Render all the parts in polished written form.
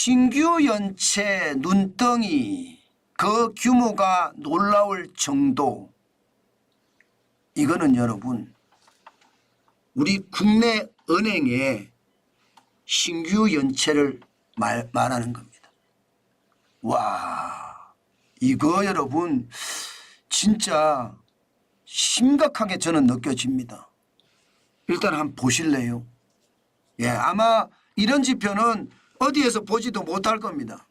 신규 연체 눈덩이 그 규모가 놀라울 정도, 이거는 여러분 우리 국내 은행의 신규 연체를 말하는 겁니다. 와, 이거 여러분 진짜 심각하게 저는 느껴집니다. 일단 한번 보실래요? 예, 아마 이런 지표는 어디에서 보지도 못할 겁니다.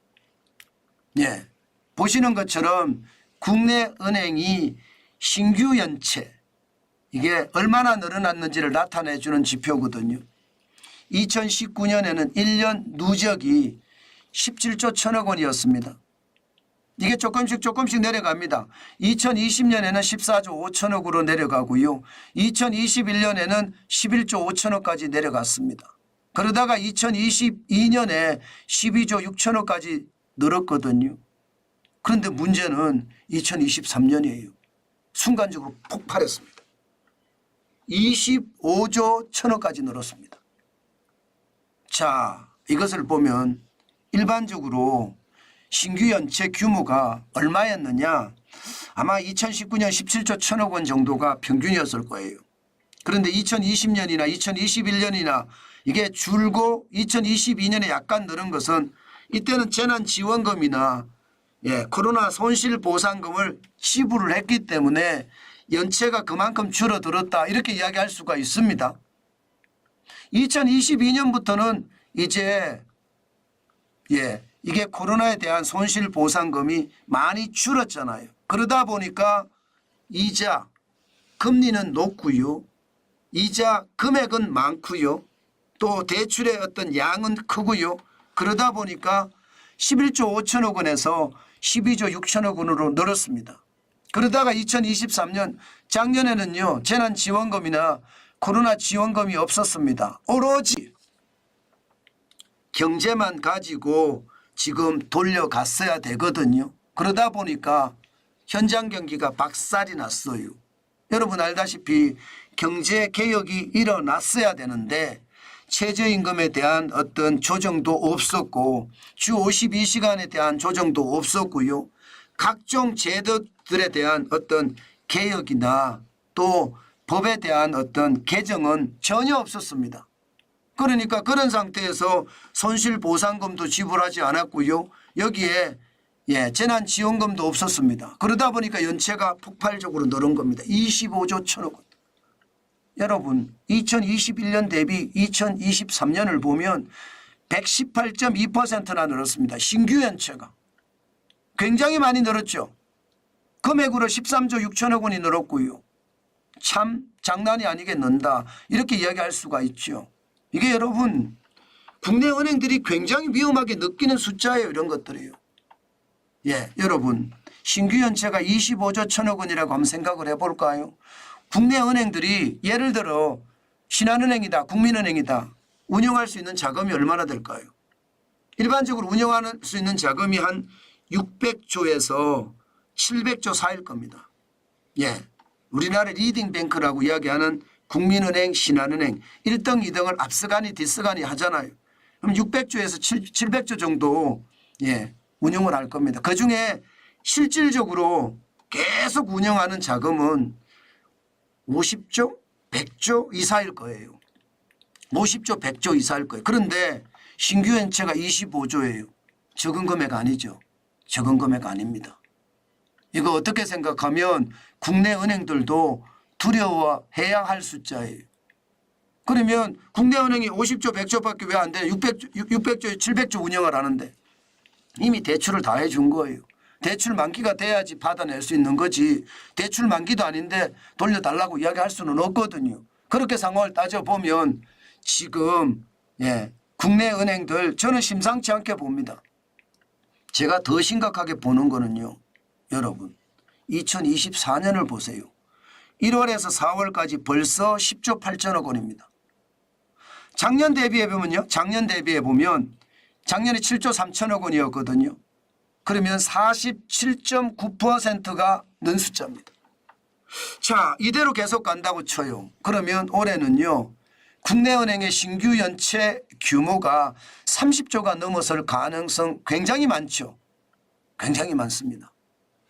예, 보시는 것처럼 국내 은행이 신규 연체, 이게 얼마나 늘어났는지를 나타내 주는 지표거든요. 2019년에는 1년 누적이 17조 1천억 원이었습니다. 이게 조금씩 내려갑니다. 2020년에는 14조 5천억으로 내려가고요. 2021년에는 11조 5천억까지 내려갔습니다. 그러다가 2022년에 12조 6천억까지 늘었거든요. 그런데 문제는 2023년이에요. 순간적으로 폭발했습니다. 25조 1천억까지 늘었습니다. 자, 이것을 보면 일반적으로 신규 연체 규모가 얼마였느냐, 아마 2019년 17조 1천억 원 정도가 평균이었을 거예요. 그런데 2020년이나 2021년이나 이게 줄고 2022년에 약간 늘은 것은 이때는 재난지원금이나 코로나 손실보상금을 지불을 했기 때문에 연체가 그만큼 줄어들었다, 이렇게 이야기할 수가 있습니다. 2022년부터는 이제 이게 코로나에 대한 손실보상금이 많이 줄었잖아요. 그러다 보니까 이자 금리는 높고요, 이자 금액은 많고요, 또 대출의 어떤 양은 크고요. 그러다 보니까 11조 5천억 원에서 12조 6천억 원으로 늘었습니다. 그러다가 2023년 작년에는요, 재난지원금이나 코로나 지원금이 없었습니다. 오로지 경제만 가지고 지금 돌려갔어야 되거든요. 그러다 보니까 현장 경기가 박살이 났어요. 여러분 알다시피 경제개혁이 일어났어야 되는데 최저임금에 대한 어떤 조정도 없었고 주 52시간에 대한 조정도 없었고요. 각종 제도들에 대한 어떤 개혁이나 또 법에 대한 어떤 개정은 전혀 없었습니다. 그러니까 그런 상태에서 손실보상금도 지불하지 않았고요. 여기에 재난지원금도 없었습니다. 그러다 보니까 연체가 폭발적으로 늘은 겁니다. 25조 1천억 원. 여러분 2021년 대비 2023년을 보면 118.2%나 늘었습니다. 신규 연체가 굉장히 많이 늘었죠. 금액으로 13조 6천억 원이 늘었고요. 참 장난이 아니게 는다, 이렇게 이야기할 수가 있죠. 이게 여러분 국내 은행들이 굉장히 위험하게 느끼는 숫자예요. 이런 것들이요. 여러분 신규 연체가 25조 1천억 원이라고 한번 생각을 해볼까요? 국내 은행들이 예를 들어 신한은행이다, 국민은행이다, 운영할 수 있는 자금이 얼마나 될까요? 일반적으로 운영할 수 있는 자금이 한 600조에서 700조 사이일 겁니다. 우리나라 리딩뱅크라고 이야기하는 국민은행, 신한은행 1등, 2등을 앞서가니 뒤서가니 하잖아요. 그럼 600조에서 700조 정도 운영을 할 겁니다. 그중에 실질적으로 계속 운영하는 자금은 50조, 100조 이사일 거예요. 50조, 100조 이사일 거예요. 그런데 신규 연체가 25조예요. 적은 금액 아니죠. 적은 금액 아닙니다. 이거 어떻게 생각하면 국내 은행들도 두려워해야 할 숫자예요. 그러면 국내 은행이 50조, 100조밖에 왜 안 되냐. 600조, 700조 운영을 하는데 이미 대출을 다 해준 거예요. 대출 만기가 돼야지 받아낼 수 있는 거지, 대출 만기도 아닌데 돌려달라고 이야기할 수는 없거든요. 그렇게 상황을 따져보면 지금 국내 은행들 저는 심상치 않게 봅니다. 제가 더 심각하게 보는 거는요, 여러분 2024년을 보세요. 1월에서 4월까지 벌써 10조 8천억 원입니다. 작년 대비해 보면요, 작년 대비해 보면 작년에 7조 3천억 원이었거든요. 그러면 47.9%가 는 숫자입니다. 자, 이대로 계속 간다고 쳐요. 그러면 올해는요 국내은행의 신규 연체 규모가 30조가 넘어설 가능성 굉장히 많죠. 굉장히 많습니다.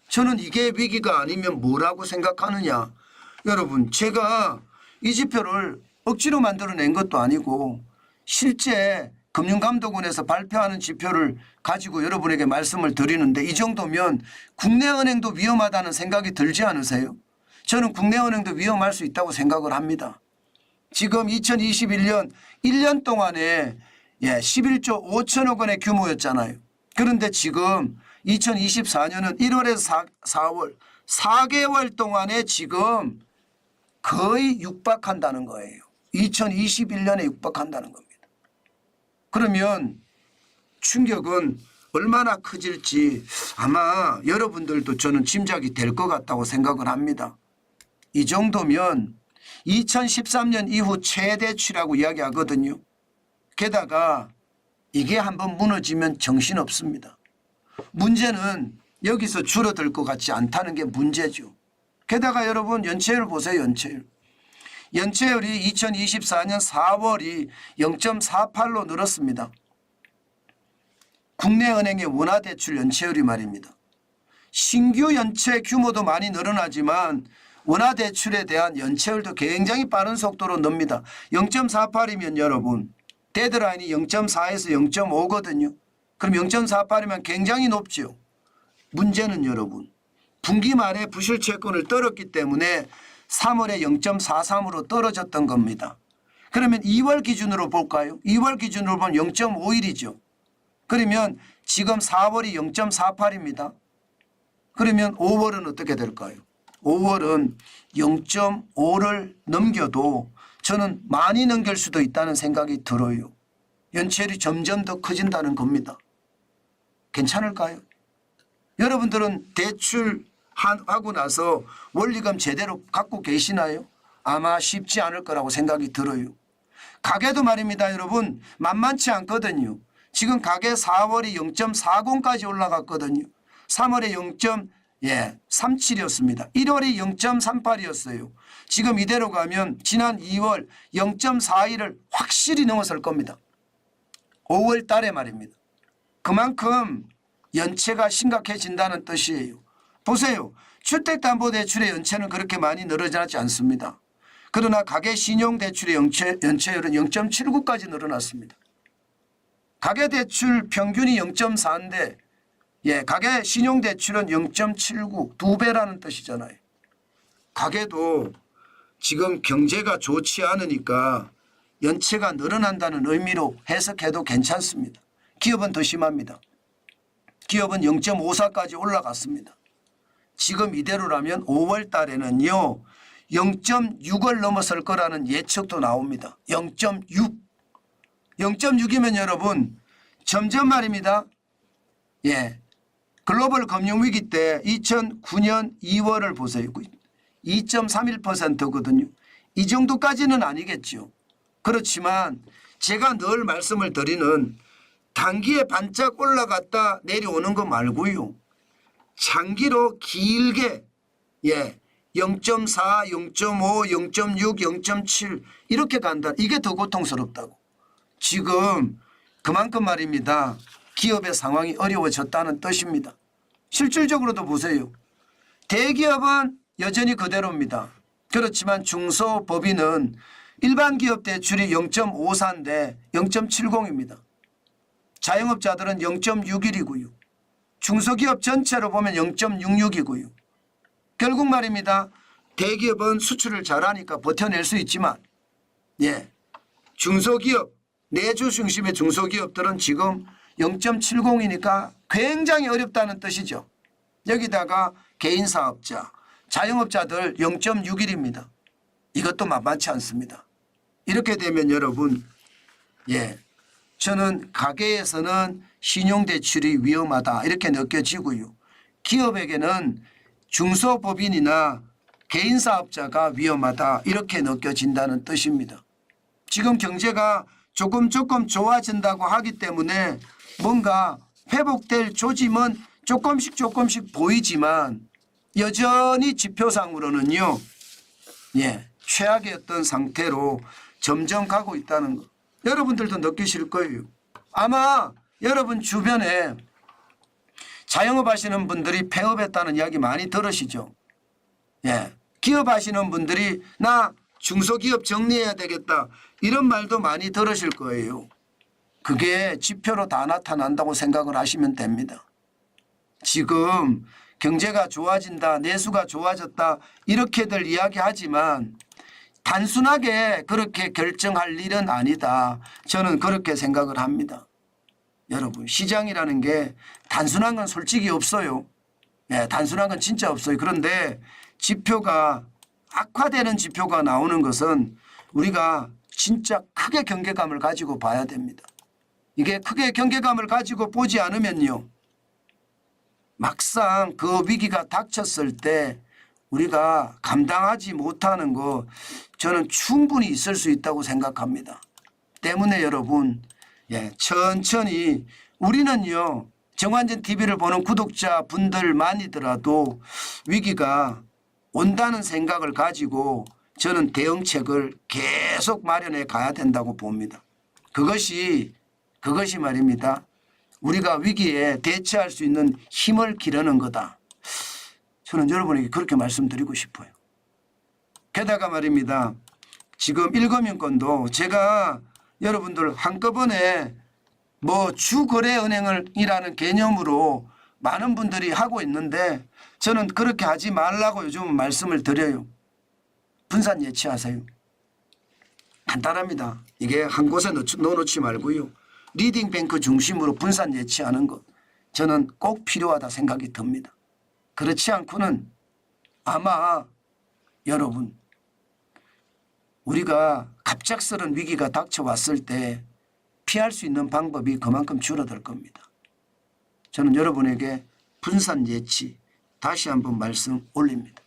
저는 이게 위기가 아니면 뭐라고 생각하느냐. 여러분 제가 이 지표를 억지로 만들어낸 것도 아니고 실제 금융감독원에서 발표하는 지표를 가지고 여러분에게 말씀을 드리는데 이 정도면 국내은행도 위험하다는 생각이 들지 않으세요? 저는 국내은행도 위험할 수 있다고 생각을 합니다. 지금 2021년 1년 동안에 11조 5천억 원의 규모였잖아요. 그런데 지금 2024년은 1월에서 4월 4개월 동안에 지금 거의 육박한다는 거예요. 2021년에 육박한다는 겁니다. 그러면 충격은 얼마나 커질지 아마 여러분들도 저는 짐작이 될 것 같다고 생각을 합니다. 이 정도면 2013년 이후 최대치라고 이야기하거든요. 게다가 이게 한번 무너지면 정신없습니다. 문제는 여기서 줄어들 것 같지 않다는 게 문제죠. 게다가 여러분 연체율 보세요. 연체율이 2024년 4월이 0.48로 늘었습니다. 국내은행의 원화대출 연체율이 말입니다. 신규 연체 규모도 많이 늘어나지만 원화대출에 대한 연체율도 굉장히 빠른 속도로 늡니다. 0.48이면 여러분 데드라인이 0.4에서 0.5거든요. 그럼 0.48이면 굉장히 높죠. 문제는 여러분 분기 말에 부실채권을 떨었기 때문에 3월에 0.43으로 떨어졌던 겁니다. 그러면 2월 기준으로 볼까요? 2월 기준으로 보면 0.51이죠. 그러면 지금 4월이 0.48입니다. 그러면 5월은 어떻게 될까요? 5월은 0.5를 넘겨도 저는 많이 넘길 수도 있다는 생각이 들어요. 연체율이 점점 더 커진다는 겁니다. 괜찮을까요? 여러분들은 대출하고 나서 원리금 제대로 갖고 계시나요? 아마 쉽지 않을 거라고 생각이 들어요. 가계도 말입니다. 여러분 만만치 않거든요. 지금 가계 4월이 0.40까지 올라갔거든요. 3월에 0.37이었습니다. 1월이 0.38이었어요. 지금 이대로 가면 지난 2월 0.41을 확실히 넘어설 겁니다. 5월 달에 말입니다. 그만큼 연체가 심각해진다는 뜻이에요. 보세요. 주택담보대출의 연체는 그렇게 많이 늘어나지 않습니다. 그러나 가계신용대출의 연체율은 0.79까지 늘어났습니다. 가계대출 평균이 0.4인데 가계신용대출은 0.79 2배라는 뜻이잖아요. 가계도 지금 경제가 좋지 않으니까 연체가 늘어난다는 의미로 해석해도 괜찮습니다. 기업은 더 심합니다. 기업은 0.54까지 올라갔습니다. 지금 이대로라면 5월 달에는요 0.6을 넘어설 거라는 예측도 나옵니다. 0.6. 0.6이면 여러분 점점 말입니다. 글로벌 금융위기 때 2009년 2월을 보세요. 2.31%거든요. 이 정도까지는 아니겠죠. 그렇지만 제가 늘 말씀을 드리는 단기에 반짝 올라갔다 내려오는 거 말고요. 장기로 길게 0.4, 0.5, 0.6, 0.7 이렇게 간다. 이게 더 고통스럽다고. 지금 그만큼 말입니다. 기업의 상황이 어려워졌다는 뜻입니다. 실질적으로도 보세요. 대기업은 여전히 그대로입니다. 그렇지만 중소법인은 일반 기업 대출이 0.54인데 0.70입니다. 자영업자들은 0.61이고요. 중소기업 전체로 보면 0.66이고요. 결국 말입니다. 대기업은 수출을 잘하니까 버텨낼 수 있지만 중소기업 내주 중심의 중소기업들은 지금 0.70이니까 굉장히 어렵다는 뜻이죠. 여기다가 개인사업자, 자영업자들 0.61입니다. 이것도 만만치 않습니다. 이렇게 되면 여러분 저는 가계에서는 신용대출이 위험하다 이렇게 느껴지고요. 기업에게는 중소법인이나 개인사업자가 위험하다 이렇게 느껴진다는 뜻입니다. 지금 경제가 조금 좋아진다고 하기 때문에 뭔가 회복될 조짐은 조금씩 보이지만 여전히 지표상으로는요 최악의 어떤 상태로 점점 가고 있다는 거. 여러분들도 느끼실 거예요. 아마 여러분 주변에 자영업 하시는 분들이 폐업했다는 이야기 많이 들으시죠. 예. 기업 하시는 분들이 나 중소기업 정리해야 되겠다 이런 말도 많이 들으실 거예요. 그게 지표로 다 나타난다고 생각을 하시면 됩니다. 지금 경제가 좋아진다, 내수가 좋아졌다 이렇게들 이야기하지만 단순하게 그렇게 결정할 일은 아니다. 저는 그렇게 생각을 합니다. 여러분 시장이라는 게 단순한 건 솔직히 없어요. 네, 단순한 건 진짜 없어요. 그런데 지표가 악화되는 지표가 나오는 것은 우리가 진짜 크게 경계감을 가지고 봐야 됩니다. 이게 크게 경계감을 가지고 보지 않으면요. 막상 그 위기가 닥쳤을 때 우리가 감당하지 못하는 거 저는 충분히 있을 수 있다고 생각합니다. 때문에 여러분 천천히 우리는요. 정관전 TV를 보는 구독자 분들만이더라도 위기가 온다는 생각을 가지고 저는 대응책을 계속 마련해 가야 된다고 봅니다. 그것이 말입니다. 우리가 위기에 대처할 수 있는 힘을 기르는 거다. 저는 여러분에게 그렇게 말씀드리고 싶어요. 게다가 말입니다. 지금 일금융권도 제가 여러분들 한꺼번에 뭐 주거래은행이라는 개념으로 많은 분들이 하고 있는데 저는 그렇게 하지 말라고 요즘 말씀을 드려요. 분산 예치하세요. 간단합니다. 이게 한 곳에 넣어놓지 말고요. 리딩뱅크 중심으로 분산 예치하는 것 저는 꼭 필요하다 생각이 듭니다. 그렇지 않고는 아마 여러분 우리가 갑작스런 위기가 닥쳐왔을 때 피할 수 있는 방법이 그만큼 줄어들 겁니다. 저는 여러분에게 분산 예치 다시 한번 말씀 올립니다.